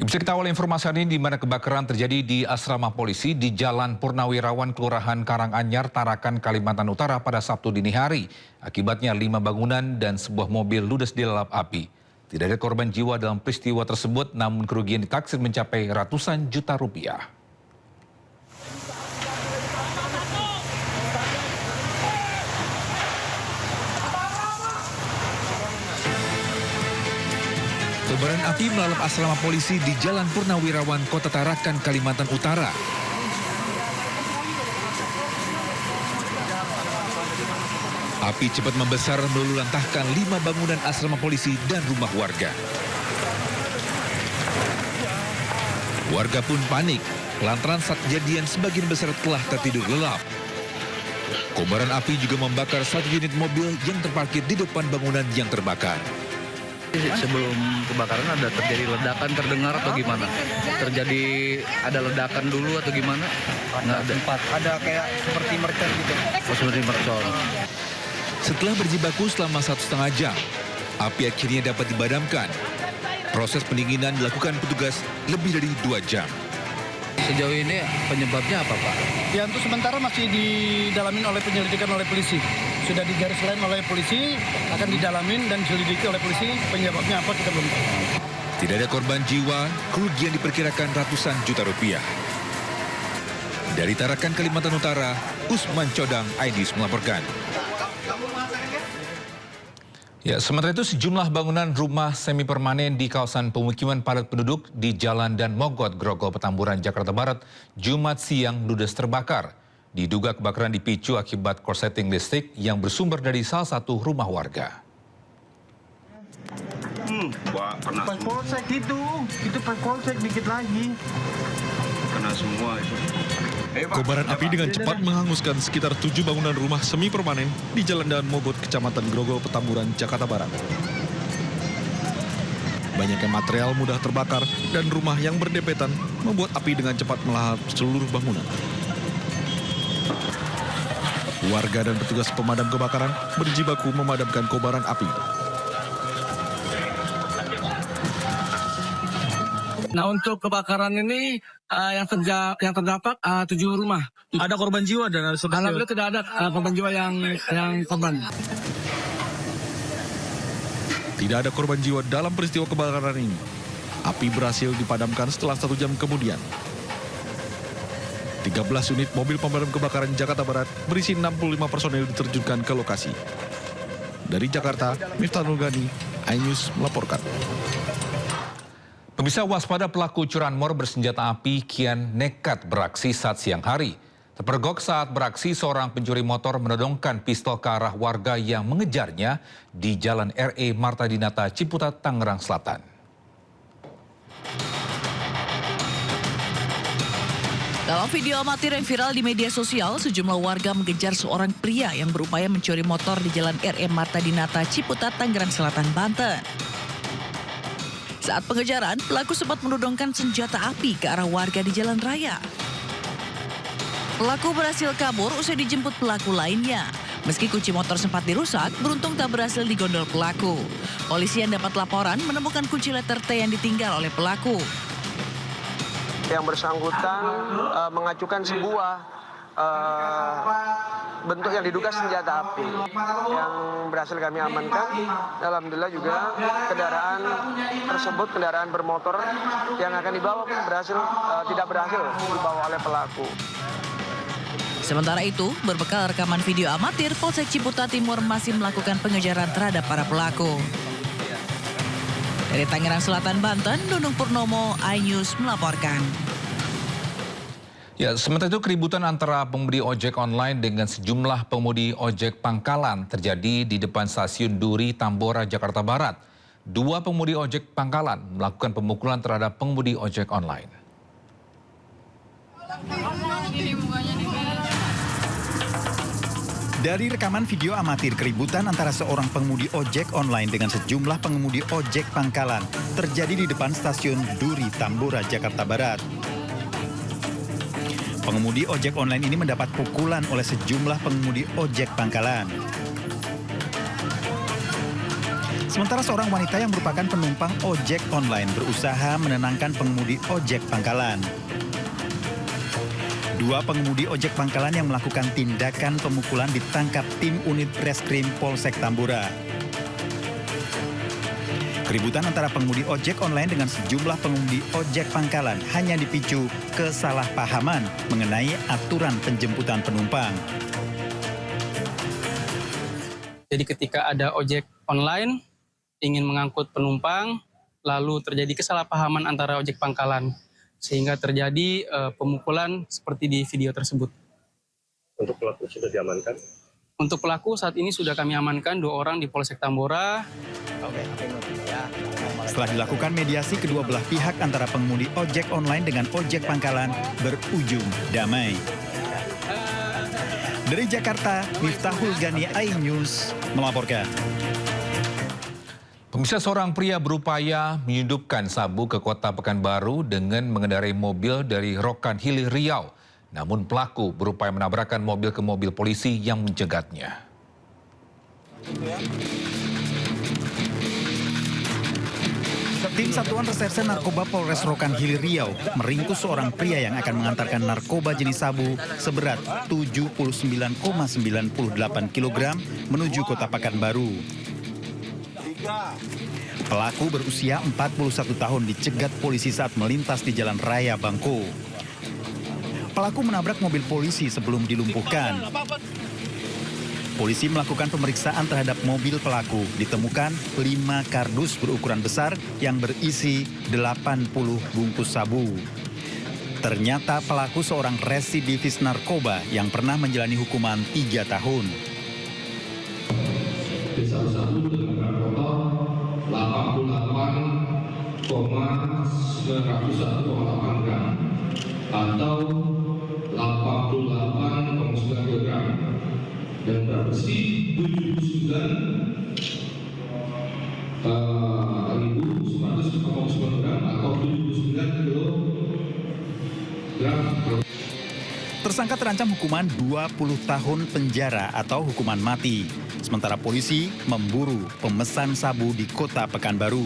Bisa kita awal informasi hari ini di mana kebakaran terjadi di asrama polisi di Jalan Purnawirawan, Kelurahan Karanganyar, Tarakan, Kalimantan Utara pada Sabtu dini hari. Akibatnya 5 bangunan dan sebuah mobil ludes dilalap api. Tidak ada korban jiwa dalam peristiwa tersebut, namun kerugian ditaksir mencapai ratusan juta rupiah. Kobaran api melalap asrama polisi di Jalan Purnawirawan, Kota Tarakan, Kalimantan Utara. Api cepat membesar meluluhlantahkan 5 bangunan asrama polisi dan rumah warga. Warga pun panik, lantaran saat kejadian sebagian besar telah tertidur lelap. Kobaran api juga membakar 1 unit mobil yang terparkir di depan bangunan yang terbakar. Sebelum kebakaran ada terjadi ledakan terdengar atau gimana? Ada ledakan dulu atau gimana? Nggak ada. Ada kayak seperti mercon gitu. Oh, seperti mercon. Setelah berjibaku selama 1,5 jam, api akhirnya dapat dipadamkan. Proses pendinginan dilakukan petugas lebih dari 2 jam. Sejauh ini penyebabnya apa, Pak? Ya untuk sementara masih didalamin oleh penyelidikan oleh polisi. Sudah digaris lain oleh polisi, akan didalamin dan diselidiki oleh polisi. Penyebabnya apa kita belum tahu. Tidak ada korban jiwa, kerugian diperkirakan ratusan juta rupiah. Dari Tarakan, Kalimantan Utara, Usman Codang, iNews melaporkan. Ya, sementara itu sejumlah bangunan rumah semi permanen di kawasan pemukiman padat penduduk di Jalan dan Mogot, Grogol, Petamburan, Jakarta Barat, Jumat siang ludes terbakar. Diduga kebakaran dipicu akibat korsleting listrik yang bersumber dari salah satu rumah warga. Pas polsek itu pas polsek dikit lagi. Kena semua itu. Kobaran api dengan cepat menghanguskan sekitar 7 bangunan rumah semi permanen di Jalan Daan Mogot, Kecamatan Grogol, Petamburan, Jakarta Barat. Banyaknya material mudah terbakar dan rumah yang berdempetan membuat api dengan cepat melahap seluruh bangunan. Warga dan petugas pemadam kebakaran berjibaku memadamkan kobaran api. Nah, untuk kebakaran ini yang terdampak 7 rumah. Ada korban jiwa dan Alhamdulillah tidak ada korban jiwa yang korban. Tidak ada korban jiwa dalam peristiwa kebakaran ini. Api berhasil dipadamkan setelah 1 jam kemudian. 13 unit mobil pemadam kebakaran Jakarta Barat berisi 65 personel diterjunkan ke lokasi. Dari Jakarta, Miftah Nurgani, iNews melaporkan. Pemirsa, waspada pelaku curanmor bersenjata api kian nekat beraksi saat siang hari. Terpergok saat beraksi, seorang pencuri motor menodongkan pistol ke arah warga yang mengejarnya di Jalan RE Marta Dinata, Ciputat, Tangerang Selatan. Dalam video amatir yang viral di media sosial, sejumlah warga mengejar seorang pria yang berupaya mencuri motor di Jalan RE Marta Dinata, Ciputat, Tangerang Selatan, Banten. Saat pengejaran, pelaku sempat menodongkan senjata api ke arah warga di jalan raya. Pelaku berhasil kabur usai dijemput pelaku lainnya. Meski kunci motor sempat dirusak, beruntung tak berhasil digondol pelaku. Polisi yang dapat laporan menemukan kunci letter T yang ditinggal oleh pelaku. Yang bersangkutan mengacukan sebuah bentuk yang diduga senjata api yang berhasil kami amankan. Alhamdulillah juga kendaraan tersebut, kendaraan bermotor yang akan dibawa tidak berhasil dibawa oleh pelaku. Sementara itu, berbekal rekaman video amatir, Polsek Ciputat Timur masih melakukan pengejaran terhadap para pelaku. Dari Tangerang Selatan, Banten, Nunung Purnomo, iNews melaporkan. Ya, sementara itu keributan antara pengemudi ojek online dengan sejumlah pengemudi ojek pangkalan terjadi di depan stasiun Duri, Tambora, Jakarta Barat. 2 pengemudi ojek pangkalan melakukan pemukulan terhadap pengemudi ojek online. Dari rekaman video amatir, keributan antara seorang pengemudi ojek online dengan sejumlah pengemudi ojek pangkalan terjadi di depan stasiun Duri, Tambora, Jakarta Barat. Pengemudi ojek online ini mendapat pukulan oleh sejumlah pengemudi ojek pangkalan. Sementara seorang wanita yang merupakan penumpang ojek online berusaha menenangkan pengemudi ojek pangkalan. Dua pengemudi ojek pangkalan yang melakukan tindakan pemukulan ditangkap tim unit reskrim Polsek Tambora. Keributan antara pengemudi ojek online dengan sejumlah pengemudi ojek pangkalan hanya dipicu kesalahpahaman mengenai aturan penjemputan penumpang. Jadi ketika ada ojek online ingin mengangkut penumpang, lalu terjadi kesalahpahaman antara ojek pangkalan, sehingga terjadi pemukulan seperti di video tersebut. Untuk pelaku sudah diamankan? Untuk pelaku saat ini sudah kami amankan 2 orang di Polsek Tambora. Setelah dilakukan mediasi, kedua belah pihak antara pengemudi ojek online dengan ojek pangkalan berujung damai. Dari Jakarta, Miftahul Gani, iNews melaporkan. Pemirsa, seorang pria berupaya menyelundupkan sabu ke kota Pekanbaru dengan mengendarai mobil dari Rokan Hilir, Riau. Namun pelaku berupaya menabrakkan mobil ke mobil polisi yang mencegatnya. Tim Satuan Reserse Narkoba Polres Rokan Hilir, Riau meringkus seorang pria yang akan mengantarkan narkoba jenis sabu seberat 79,98 kg menuju kota Pekanbaru. Pelaku berusia 41 tahun dicegat polisi saat melintas di Jalan Raya Bangko. Pelaku menabrak mobil polisi sebelum dilumpuhkan. Polisi melakukan pemeriksaan terhadap mobil pelaku. Ditemukan 5 kardus berukuran besar yang berisi 80 bungkus sabu. Ternyata pelaku seorang residivis narkoba yang pernah menjalani hukuman 3 tahun. Sabu dengan narkoba 88,901,8 gram atau 88,9 kg dan berat besi 79.149 gram atau 79 kg. Tersangka terancam hukuman 20 tahun penjara atau hukuman mati. Sementara polisi memburu pemesan sabu di kota Pekanbaru.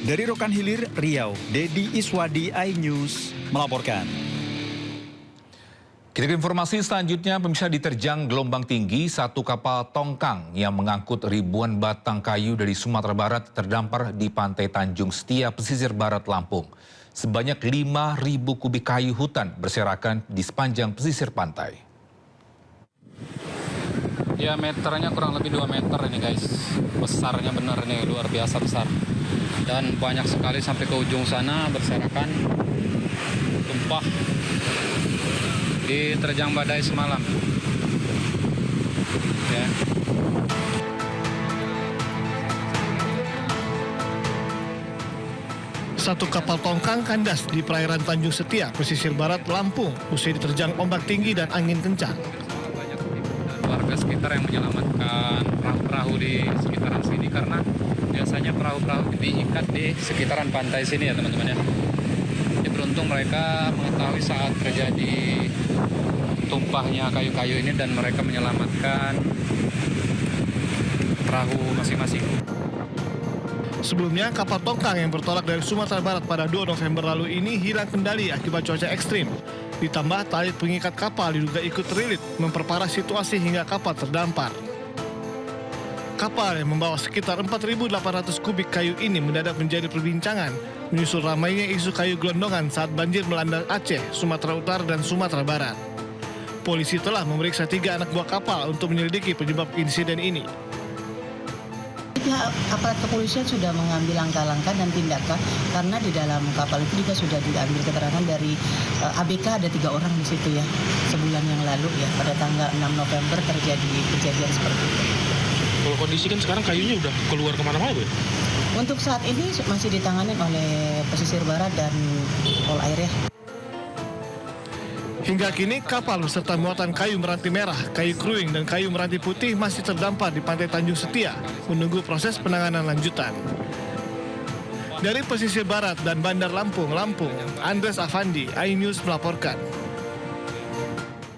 Dari Rokan Hilir, Riau, Dedi Iswadi, iNews melaporkan. Kita ke informasi selanjutnya, pemirsa, diterjang gelombang tinggi, satu kapal tongkang yang mengangkut ribuan batang kayu dari Sumatera Barat terdampar di pantai Tanjung Setia, pesisir barat Lampung. Sebanyak 5.000 kubik kayu hutan berserakan di sepanjang pesisir pantai. Diameternya kurang lebih 2 meter ini guys. Besarnya benar nih, luar biasa besar. Dan banyak sekali sampai ke ujung sana berserakan, tumpah. Diterjang badai semalam. Ya. Satu kapal tongkang kandas di perairan Tanjung Setia, pesisir barat Lampung, usai diterjang ombak tinggi dan angin kencang. Banyak warga sekitar yang menyelamatkan perahu-perahu di sekitaran sini karena biasanya perahu-perahu diikat di sekitaran pantai sini ya teman-teman ya. Jadi beruntung mereka mengetahui saat terjadi tumpahnya kayu-kayu ini dan mereka menyelamatkan perahu masing-masing. Sebelumnya, kapal tongkang yang bertolak dari Sumatera Barat pada 2 November lalu ini hilang kendali akibat cuaca ekstrim. Ditambah tali pengikat kapal diduga ikut terlilit, memperparah situasi hingga kapal terdampar. Kapal yang membawa sekitar 4.800 kubik kayu ini mendadak menjadi perbincangan, menyusul ramainya isu kayu gelondongan saat banjir melanda Aceh, Sumatera Utara, dan Sumatera Barat. Polisi telah memeriksa 3 anak buah kapal untuk menyelidiki penyebab insiden ini. Pihak aparat kepolisian sudah mengambil langkah-langkah dan tindakan karena di dalam kapal itu juga sudah diambil keterangan dari ABK, ada 3 orang di situ ya, sebulan yang lalu ya, pada tanggal 6 November terjadi kejadian seperti itu. Kalau kondisi kan sekarang kayunya udah keluar kemana-mana Bu? Untuk saat ini masih ditangani oleh pesisir barat dan Pol Air ya. Hingga kini kapal beserta muatan kayu meranti merah, kayu kruing, dan kayu meranti putih masih terdampar di pantai Tanjung Setia, menunggu proses penanganan lanjutan. Dari pesisir barat dan Bandar Lampung, Andres Afandi, iNews melaporkan.